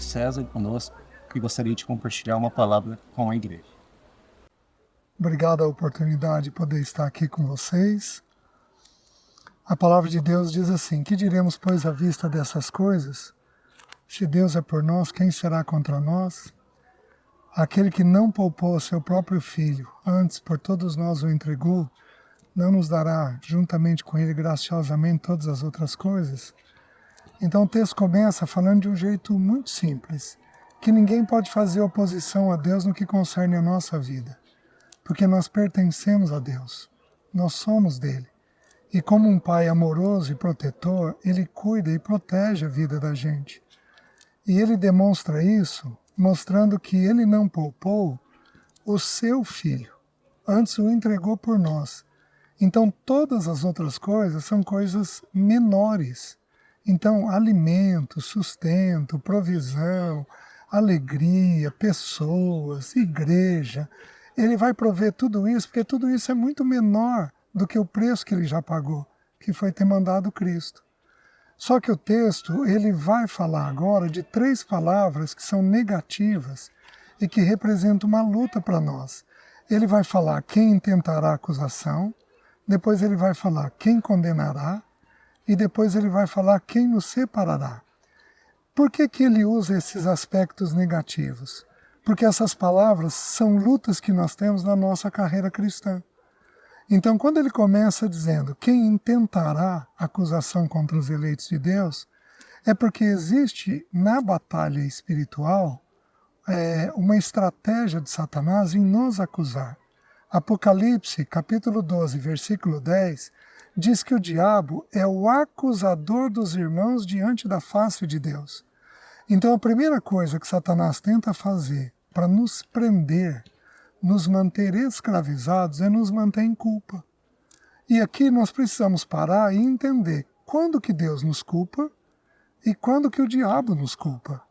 César conosco, que gostaria de compartilhar uma palavra com a igreja. Obrigado a oportunidade de poder estar aqui com vocês. A palavra de Deus diz assim: que diremos, pois, à vista dessas coisas? Se Deus é por nós, quem será contra nós? Aquele que não poupou o seu próprio filho, antes por todos nós o entregou, não nos dará juntamente com ele graciosamente todas as outras coisas? Então o texto começa falando de um jeito muito simples, que ninguém pode fazer oposição a Deus no que concerne a nossa vida, porque nós pertencemos a Deus, nós somos dele. E como um pai amoroso e protetor, ele cuida e protege a vida da gente. E ele demonstra isso mostrando que ele não poupou o seu filho, antes o entregou por nós. Então todas as outras coisas são coisas menores. Então alimento, sustento, provisão, alegria, pessoas, igreja, ele vai prover tudo isso, porque tudo isso é muito menor do que o preço que ele já pagou, que foi ter mandado Cristo. Só que o texto, ele vai falar agora de 3 palavras que são negativas e que representam uma luta para nós. Ele vai falar quem intentará acusação, depois ele vai falar quem condenará e depois ele vai falar quem nos separará. Por que ele usa esses aspectos negativos? Porque essas palavras são lutas que nós temos na nossa carreira cristã. Então, quando ele começa dizendo quem intentará acusação contra os eleitos de Deus, é porque existe na batalha espiritual uma estratégia de Satanás em nos acusar. Apocalipse, capítulo 12, versículo 10, diz que o diabo é o acusador dos irmãos diante da face de Deus. Então, a primeira coisa que Satanás tenta fazer para nos prender, nos manter escravizados, é nos manter em culpa. E aqui nós precisamos parar e entender quando que Deus nos culpa e quando que o diabo nos culpa.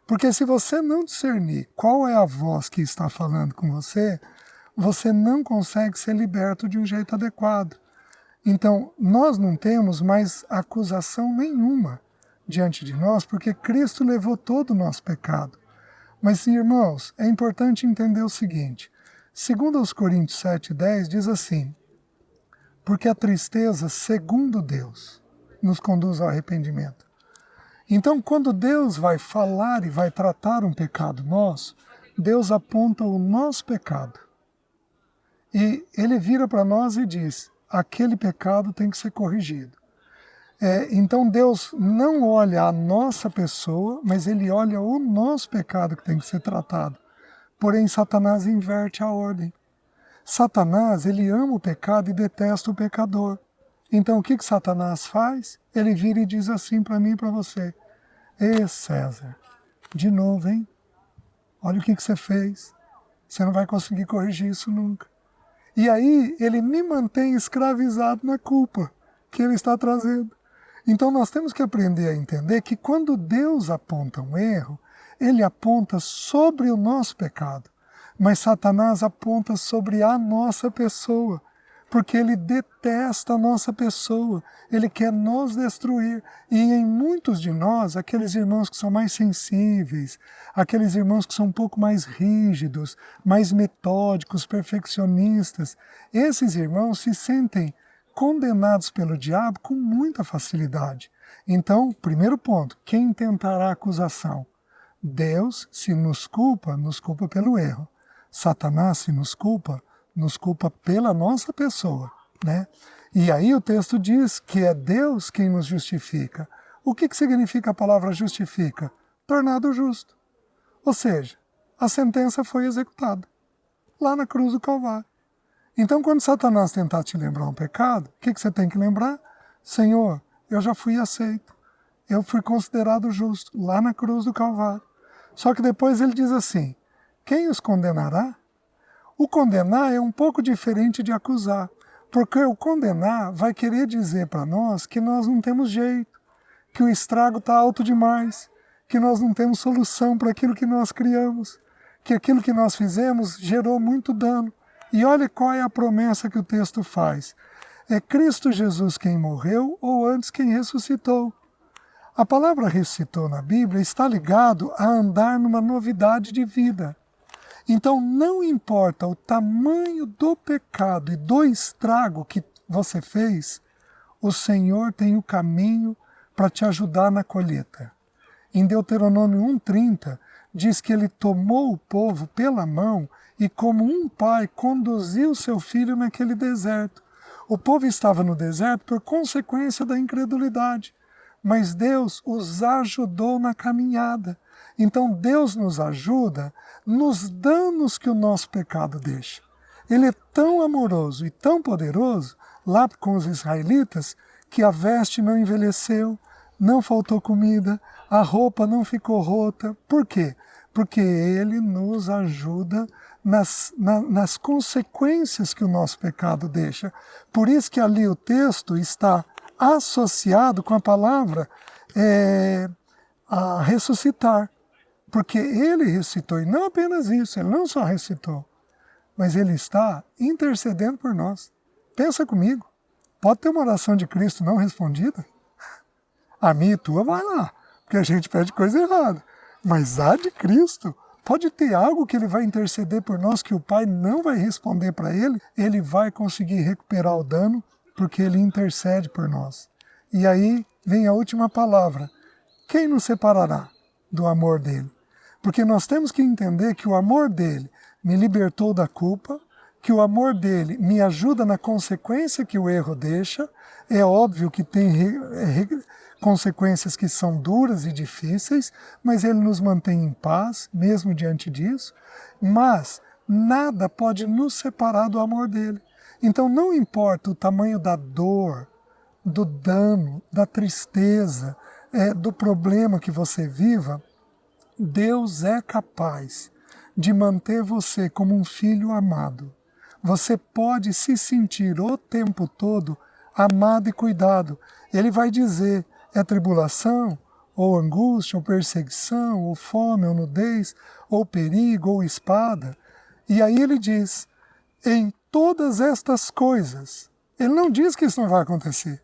Porque se você não discernir qual é a voz que está falando com você, você não consegue ser liberto de um jeito adequado. Então, nós não temos mais acusação nenhuma diante de nós, porque Cristo levou todo o nosso pecado. Mas, irmãos, é importante entender o seguinte: 2 Coríntios 7,10 diz assim: porque a tristeza, segundo Deus, nos conduz ao arrependimento. Então, quando Deus vai falar e vai tratar um pecado nosso, Deus aponta o nosso pecado. E ele vira para nós e diz: aquele pecado tem que ser corrigido. Então Deus não olha a nossa pessoa, mas ele olha o nosso pecado que tem que ser tratado. Porém, Satanás inverte a ordem. Satanás, ele ama o pecado e detesta o pecador. Então, o que Satanás faz? Ele vira e diz assim para mim e para você: Ê César, de novo, hein? Olha o que você fez. Você não vai conseguir corrigir isso nunca. E aí, ele me mantém escravizado na culpa que ele está trazendo. Então, nós temos que aprender a entender que quando Deus aponta um erro, ele aponta sobre o nosso pecado. Mas Satanás aponta sobre a nossa pessoa, porque ele detesta a nossa pessoa, ele quer nos destruir. E em muitos de nós, aqueles irmãos que são mais sensíveis, aqueles irmãos que são um pouco mais rígidos, mais metódicos, perfeccionistas, esses irmãos se sentem condenados pelo diabo com muita facilidade. Então, primeiro ponto, quem tentará acusação? Deus, se nos culpa pelo erro. Satanás, se nos culpa pela nossa pessoa, né? E aí o texto diz que é Deus quem nos justifica. O que significa a palavra justifica? Tornado justo. Ou seja, a sentença foi executada lá na cruz do Calvário. Então, quando Satanás tentar te lembrar um pecado, o que você tem que lembrar? Senhor, eu já fui aceito. Eu fui considerado justo lá na cruz do Calvário. Só que depois ele diz assim: quem os condenará? O condenar é um pouco diferente de acusar, porque o condenar vai querer dizer para nós que nós não temos jeito, que o estrago está alto demais, que nós não temos solução para aquilo que nós criamos, que aquilo que nós fizemos gerou muito dano. E olha qual é a promessa que o texto faz: é Cristo Jesus quem morreu ou antes quem ressuscitou. A palavra ressuscitou na Bíblia está ligado a andar numa novidade de vida. Então não importa o tamanho do pecado e do estrago que você fez, o Senhor tem o caminho para te ajudar na colheita. Em Deuteronômio 1:30, diz que ele tomou o povo pela mão e, como um pai, conduziu seu filho naquele deserto. O povo estava no deserto por consequência da incredulidade, mas Deus os ajudou na caminhada. Então Deus nos ajuda nos danos que o nosso pecado deixa. Ele é tão amoroso e tão poderoso, lá com os israelitas, que a veste não envelheceu, não faltou comida, a roupa não ficou rota. Por quê? Porque Ele nos ajuda nas consequências que o nosso pecado deixa. Por isso que ali o texto está associado com a palavra a ressuscitar. Porque Ele ressuscitou, e não apenas isso, Ele não só ressuscitou, mas Ele está intercedendo por nós. Pensa comigo, pode ter uma oração de Cristo não respondida? A minha e tua vai lá, porque a gente pede coisa errada. Mas a de Cristo, pode ter algo que Ele vai interceder por nós que o Pai não vai responder para Ele, Ele vai conseguir recuperar o dano, porque Ele intercede por nós. E aí vem a última palavra. Quem nos separará do amor dEle? Porque nós temos que entender que o amor dEle me libertou da culpa, que o amor dEle me ajuda na consequência que o erro deixa. É óbvio que tem consequências que são duras e difíceis, mas Ele nos mantém em paz, mesmo diante disso. Mas nada pode nos separar do amor dEle. Então não importa o tamanho da dor, do dano, da tristeza, do problema que você viva, Deus é capaz de manter você como um filho amado. Você pode se sentir o tempo todo amado e cuidado. Ele vai dizer, é tribulação, ou angústia, ou perseguição, ou fome, ou nudez, ou perigo, ou espada. E aí ele diz, em todas estas coisas, ele não diz que isso não vai acontecer.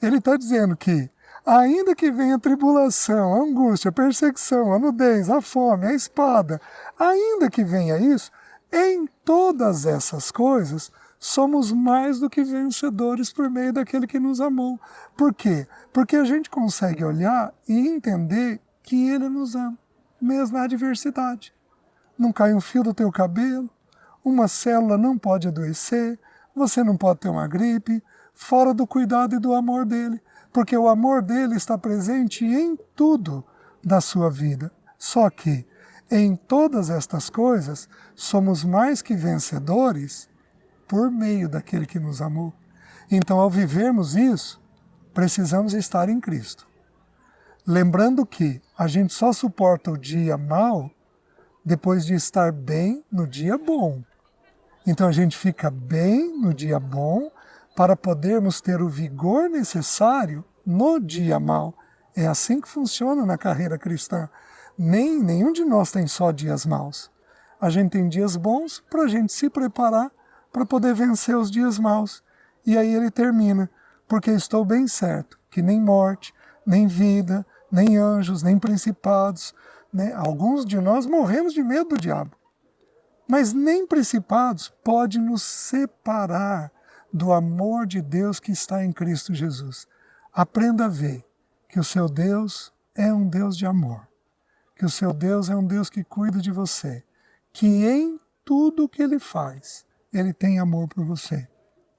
Ele está dizendo que, ainda que venha a tribulação, a angústia, a perseguição, a nudez, a fome, a espada, ainda que venha isso, em todas essas coisas, somos mais do que vencedores por meio daquele que nos amou. Por quê? Porque a gente consegue olhar e entender que Ele nos ama, mesmo na adversidade. Não cai um fio do teu cabelo, uma célula não pode adoecer, você não pode ter uma gripe, fora do cuidado e do amor dEle. Porque o amor dEle está presente em tudo da sua vida. Só que, em todas estas coisas, somos mais que vencedores por meio daquele que nos amou. Então, ao vivermos isso, precisamos estar em Cristo. Lembrando que a gente só suporta o dia mau depois de estar bem no dia bom. Então, a gente fica bem no dia bom para podermos ter o vigor necessário no dia mau. É assim que funciona na carreira cristã. Nenhum de nós tem só dias maus. A gente tem dias bons para a gente se preparar para poder vencer os dias maus. E aí ele termina, porque estou bem certo que nem morte, nem vida, nem anjos, nem principados, né? Alguns de nós morremos de medo do diabo. Mas nem principados podem nos separar do amor de Deus que está em Cristo Jesus. Aprenda a ver que o seu Deus é um Deus de amor, que o seu Deus é um Deus que cuida de você, que em tudo que Ele faz, Ele tem amor por você.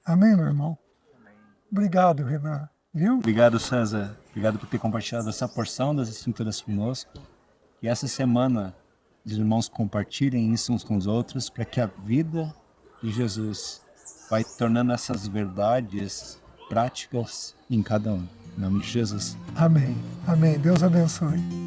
Amém, meu irmão? Amém. Obrigado, Renan. Viu? Obrigado, César. Obrigado por ter compartilhado essa porção das Escrituras conosco. E essa semana, os irmãos compartilhem isso uns com os outros, para que a vida de Jesus vai tornando essas verdades práticas em cada um. Em nome de Jesus. Amém. Amém. Deus abençoe.